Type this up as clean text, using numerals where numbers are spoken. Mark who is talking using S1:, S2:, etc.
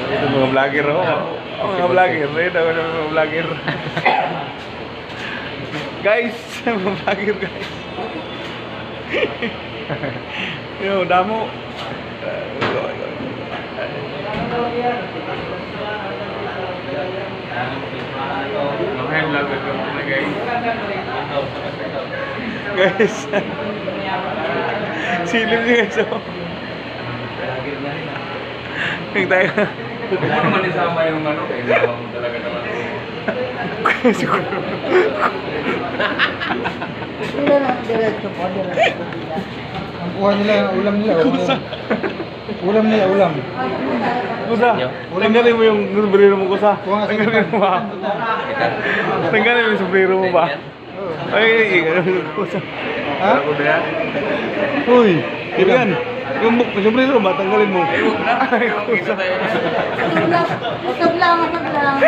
S1: Ito mga vlogger ako. Mga vlogger. Ito mga vlogger. Guys, mga vlogger guys. Yo, damo. Guys. Silip niya guys. Kaya tayo.
S2: Huwag mo naman isama yung ano, kailangan mo talaga naman.
S3: Sila na, diretso po, diretso.
S4: Ang kuha nila, ulam nila. Ulam nila, ulam.
S1: Kusa, tanggalin mo yung sombrero mo, Kusa.
S4: Tanggalin
S1: mo ba? Tanggalin mo yung sombrero mo ba? Ay, Kusa.
S4: Ha?
S1: Ako na yan. Uy, yan. Yung sombrero ba, tanggalin mo.
S2: Ay, huwag na.
S1: Ay, Kusa.
S3: Wag lang, wag lang.